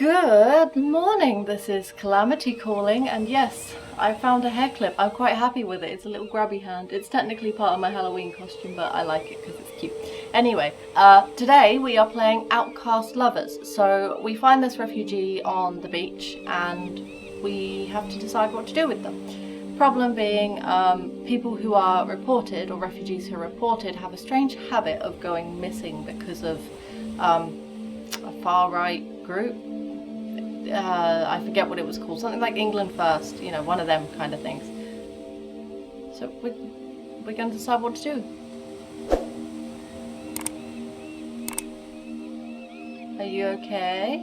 Good morning, this is Calamity calling, and yes, I found a hair clip. I'm quite happy with it. It's a little grabby hand. It's technically part of my Halloween costume, but I like it because it's cute. Anyway, today we are playing Outcast Lovers. So we find this refugee on the beach and we have to decide what to do with them. Problem being, people who are reported, or refugees who are reported, have a strange habit of going missing because of a far-right group. I forget what it was called, something like England First, you know, one of them kind of things. So we're going to decide what to do. Are you okay?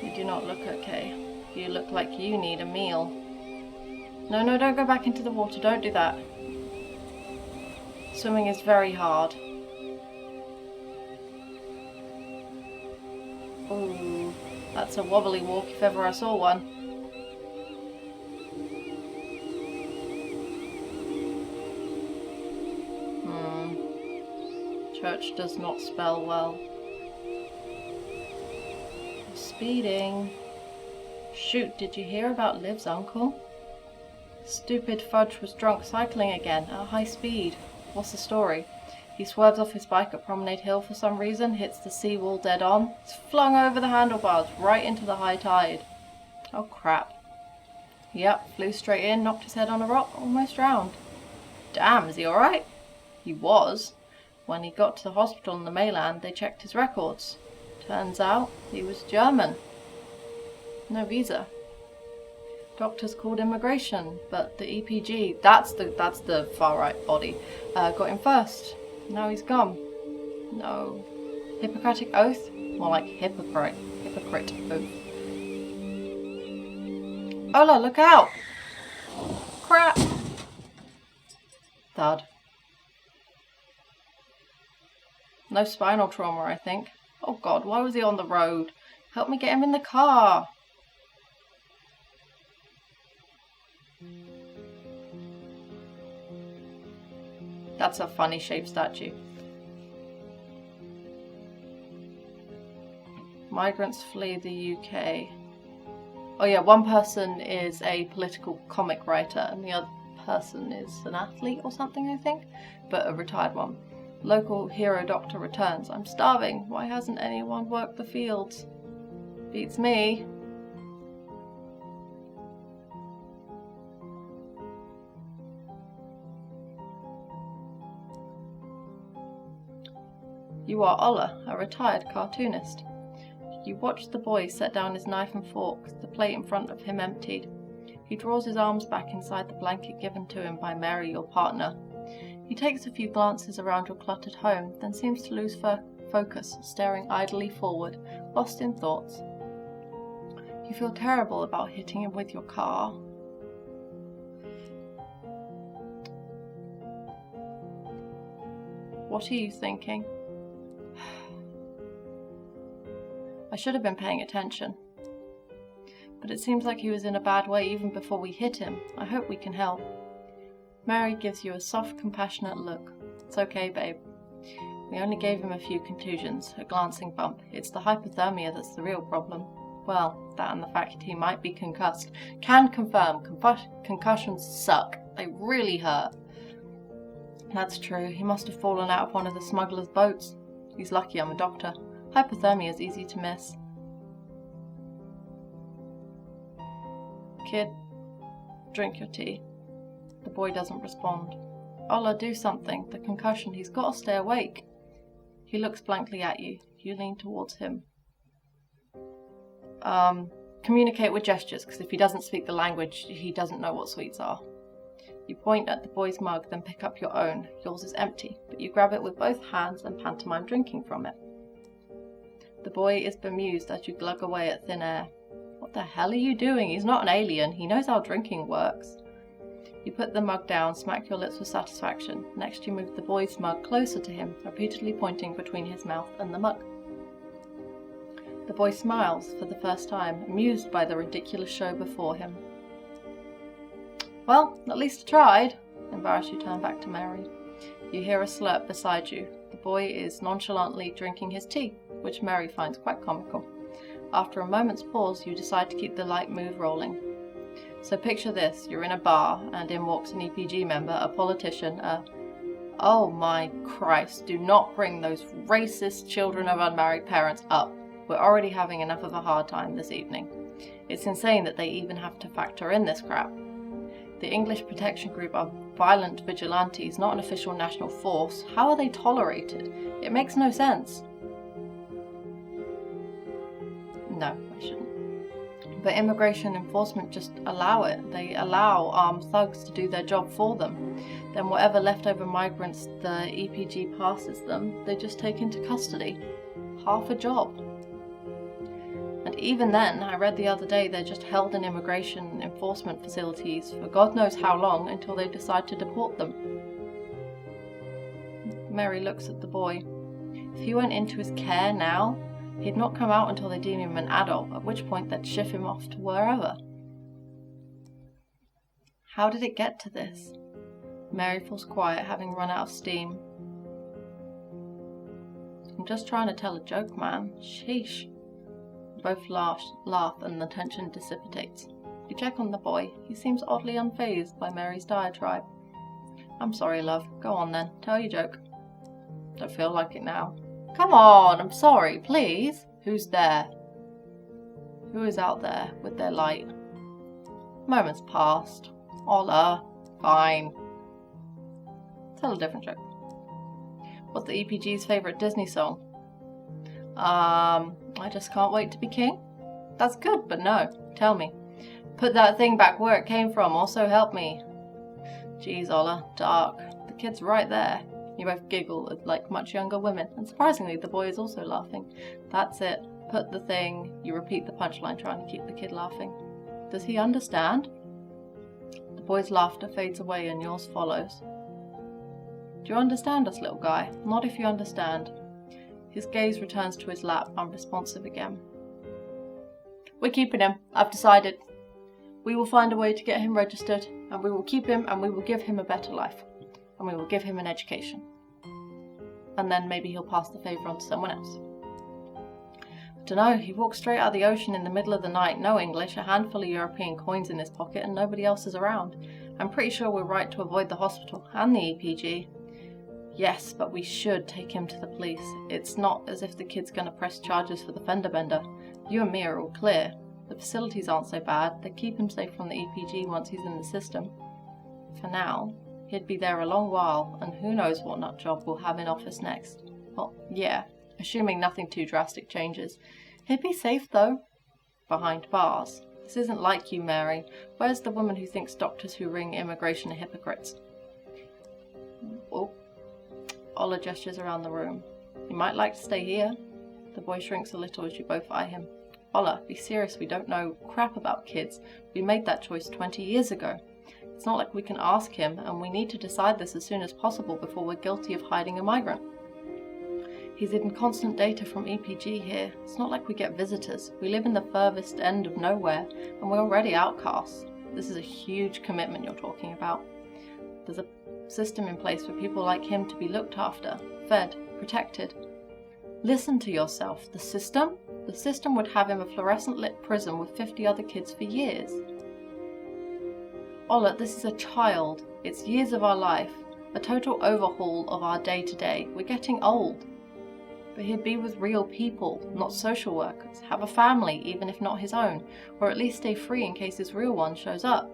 You do not look okay. You look like you need a meal. No, don't go back into the water, don't do that. Swimming is very hard. Ooh, that's a wobbly walk if ever I saw one. Church does not spell well. Speeding. Shoot, did you hear about Liv's uncle? Stupid fudge was drunk cycling again at high speed. What's the story? He swerves off his bike at Promenade Hill for some reason, hits the seawall dead on, is flung over the handlebars right into the high tide. Oh crap. Yep, flew straight in, knocked his head on a rock, almost drowned. Damn, is he alright? He was. When he got to the hospital in the mainland, they checked his records. Turns out he was German. No visa. Doctors called immigration, but the EPG, that's the far-right body, got him first. Now he's gone. No. Hippocratic oath? More like hypocrite oath. Ola, look out! Crap! Thud. No spinal trauma, I think. Oh god, why was he on the road? Help me get him in the car! That's a funny shaped statue. Migrants flee the UK. Oh yeah, one person is a political comic writer and the other person is an athlete or something, I think, but a retired one. Local hero doctor returns. I'm starving. Why hasn't anyone worked the fields? Beats me. You are Ola, a retired cartoonist. You watch the boy set down his knife and fork, the plate in front of him emptied. He draws his arms back inside the blanket given to him by Mary, your partner. He takes a few glances around your cluttered home, then seems to lose focus, staring idly forward, lost in thoughts. You feel terrible about hitting him with your car. What are you thinking? I should have been paying attention. But it seems like he was in a bad way even before we hit him. I hope we can help. Mary gives you a soft, compassionate look. It's okay, babe. We only gave him a few contusions, a glancing bump. It's the hypothermia that's the real problem. Well, that and the fact he might be concussed. Can confirm, concussions suck. They really hurt. That's true. He must have fallen out of one of the smugglers' boats. He's lucky I'm a doctor. Hypothermia is easy to miss. Kid, drink your tea. The boy doesn't respond. Ola, do something. The concussion. He's got to stay awake. He looks blankly at you. You lean towards him. Communicate with gestures, because if he doesn't speak the language, he doesn't know what sweets are. You point at the boy's mug, then pick up your own. Yours is empty, but you grab it with both hands and pantomime drinking from it. The boy is bemused as you glug away at thin air. What the hell are you doing? He's not an alien. He knows how drinking works. You put the mug down, smack your lips with satisfaction. Next you move the boy's mug closer to him, repeatedly pointing between his mouth and the mug. The boy smiles for the first time, amused by the ridiculous show before him. Well, at least I tried. Embarrassed, you turn back to Mary. You hear a slurp beside you. The boy is nonchalantly drinking his tea, which Mary finds quite comical. After a moment's pause, you decide to keep the light mood rolling. So picture this, you're in a bar, and in walks an EPG member, a politician, Oh my Christ, do not bring those racist children of unmarried parents up. We're already having enough of a hard time this evening. It's insane that they even have to factor in this crap. The English protection group are violent vigilantes, not an official national force. How are they tolerated? It makes no sense. No, I shouldn't. But immigration enforcement just allow it. They allow armed thugs to do their job for them. Then whatever leftover migrants the EPG passes them, they just take into custody. Half a job. And even then, I read the other day, they're just held in immigration enforcement facilities for God knows how long until they decide to deport them. Mary looks at the boy. If he went into his care now, he'd not come out until they deem him an adult, at which point they'd ship him off to wherever. How did it get to this? Mary falls quiet, having run out of steam. I'm just trying to tell a joke, man. Sheesh. Both laugh and the tension dissipates. You check on the boy. He seems oddly unfazed by Mary's diatribe. I'm sorry, love. Go on then. Tell your joke. Don't feel like it now. Come on, I'm sorry, please. Who's there? Who is out there with their light? Moments passed. Holla. Fine. Tell a different joke. What's the EPG's favourite Disney song? I just can't wait to be king. That's good, but no. Tell me. Put that thing back where it came from. Also help me. Geez, Ola. Dark. The kid's right there. You both giggle like much younger women, and surprisingly the boy is also laughing. That's it. Put the thing. You repeat the punchline, trying to keep the kid laughing. Does he understand? The boy's laughter fades away and yours follows. Do you understand us, little guy? Not if you understand. His gaze returns to his lap, unresponsive again. We're keeping him. I've decided. We will find a way to get him registered, and we will keep him, and we will give him a better life. And we will give him an education. And then maybe he'll pass the favour on to someone else. I dunno, he walked straight out of the ocean in the middle of the night, no English, a handful of European coins in his pocket, and nobody else is around. I'm pretty sure we're right to avoid the hospital, and the EPG. Yes, but we should take him to the police. It's not as if the kid's going to press charges for the fender bender. You and me are all clear. The facilities aren't so bad. They keep him safe from the EPG once he's in the system. For now, he'd be there a long while, and who knows what nut job we'll have in office next. Well, yeah, assuming nothing too drastic changes. He'd be safe, though. Behind bars. This isn't like you, Mary. Where's the woman who thinks doctors who ring immigration are hypocrites? Oh. Ola gestures around the room. You might like to stay here. The boy shrinks a little as you both eye him. Ola, be serious, we don't know crap about kids. We made that choice 20 years ago. It's not like we can ask him, and we need to decide this as soon as possible before we're guilty of hiding a migrant. He's in constant data from EPG here. It's not like we get visitors. We live in the furthest end of nowhere, and we're already outcasts. This is a huge commitment you're talking about. There's a system in place for people like him to be looked after, fed, protected. Listen to yourself. The system? The system would have him a fluorescent lit prison with 50 other kids for years. Ola, this is a child. It's years of our life. A total overhaul of our day-to-day. We're getting old. But he'd be with real people, not social workers. Have a family, even if not his own. Or at least stay free in case his real one shows up.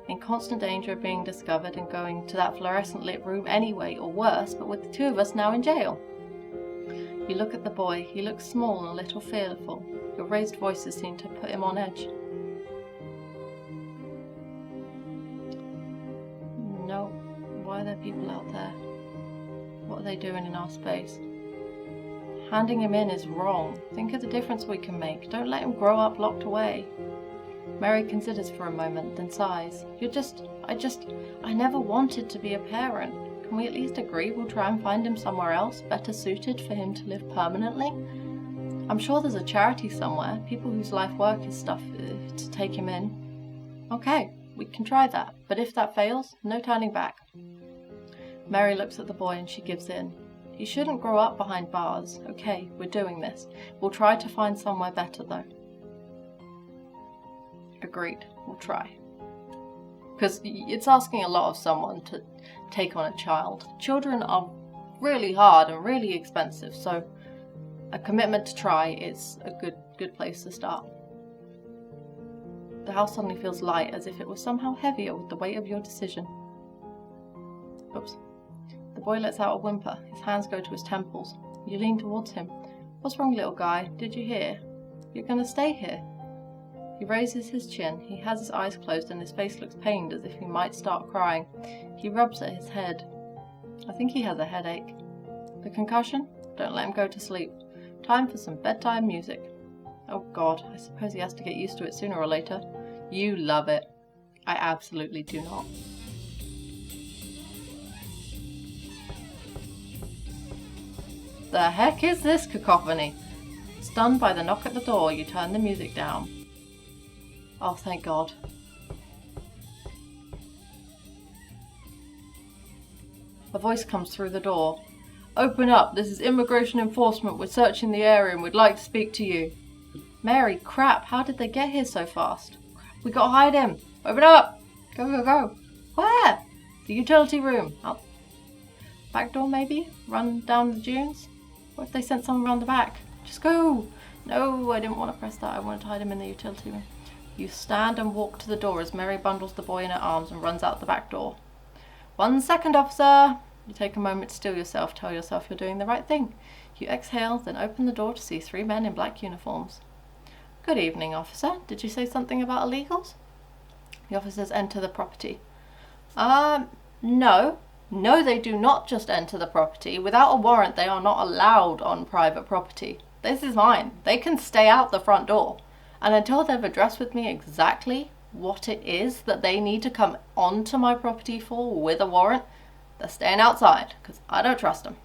In constant danger of being discovered and going to that fluorescent lit room anyway, or worse, but with the two of us now in jail. You look at the boy. He looks small and a little fearful. Your raised voices seem to put him on edge. No. Why are there people out there? What are they doing in our space? Handing him in is wrong. Think of the difference we can make. Don't let him grow up locked away. Mary considers for a moment, then sighs. I never wanted to be a parent. Can we at least agree we'll try and find him somewhere else, better suited for him to live permanently? I'm sure there's a charity somewhere, people whose life work is stuff to take him in. Okay, we can try that, but if that fails, no turning back. Mary looks at the boy and she gives in. He shouldn't grow up behind bars. Okay, we're doing this. We'll try to find somewhere better, though. Agreed. We'll try. Because it's asking a lot of someone to take on a child. Children are really hard and really expensive, so a commitment to try is a good place to start. The house suddenly feels light, as if it was somehow heavier with the weight of your decision. Oops. The boy lets out a whimper. His hands go to his temples. You lean towards him. What's wrong, little guy? Did you hear? You're gonna stay here. He raises his chin. He has his eyes closed and his face looks pained, as if he might start crying. He rubs at his head. I think he has a headache. The concussion? Don't let him go to sleep. Time for some bedtime music. Oh God, I suppose he has to get used to it sooner or later. You love it. I absolutely do not. The heck is this cacophony? Stunned by the knock at the door, you turn the music down. Oh, thank God. A voice comes through the door. Open up, this is immigration enforcement. We're searching the area and we'd like to speak to you. Mary, crap, how did they get here so fast? We gotta hide him. Open up! Go, go, go. Where? The utility room. Out. Back door, maybe? Run down the dunes? What if they sent someone around the back? Just go! No, I didn't want to press that. I wanted to hide him in the utility room. You stand and walk to the door as Mary bundles the boy in her arms and runs out the back door. 1 second, officer! You take a moment to still yourself, tell yourself you're doing the right thing. You exhale, then open the door to see 3 men in black uniforms. Good evening, officer. Did you say something about illegals? The officers enter the property. No. No, they do not just enter the property. Without a warrant, they are not allowed on private property. This is mine. They can stay out the front door. And until they've addressed with me exactly what it is that they need to come onto my property for with a warrant, they're staying outside, because I don't trust them.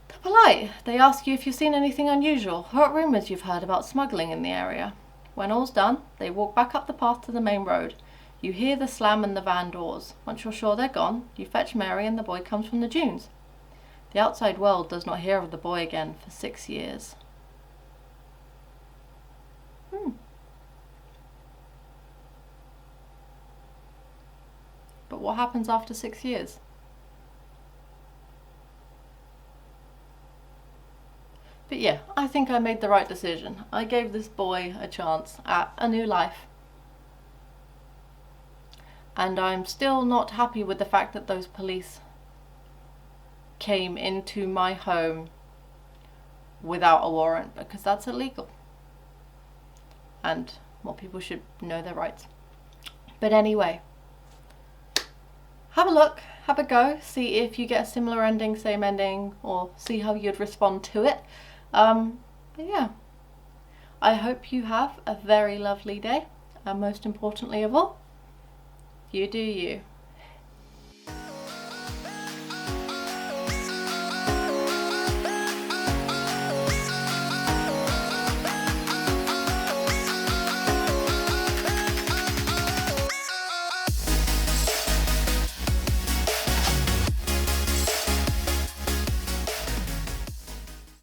They're polite. They ask you if you've seen anything unusual, what rumours you've heard about smuggling in the area. When all's done, they walk back up the path to the main road. You hear the slam in the van doors. Once you're sure they're gone, you fetch Mary and the boy comes from the dunes. The outside world does not hear of the boy again for 6 years. But what happens after 6 years? But yeah, I think I made the right decision. I gave this boy a chance at a new life. And I'm still not happy with the fact that those police came into my home without a warrant, because that's illegal. And more people should know their rights. But anyway, have a look, have a go, see if you get a similar ending, same ending, or see how you'd respond to it. But yeah, I hope you have a very lovely day, and most importantly of all, you do you.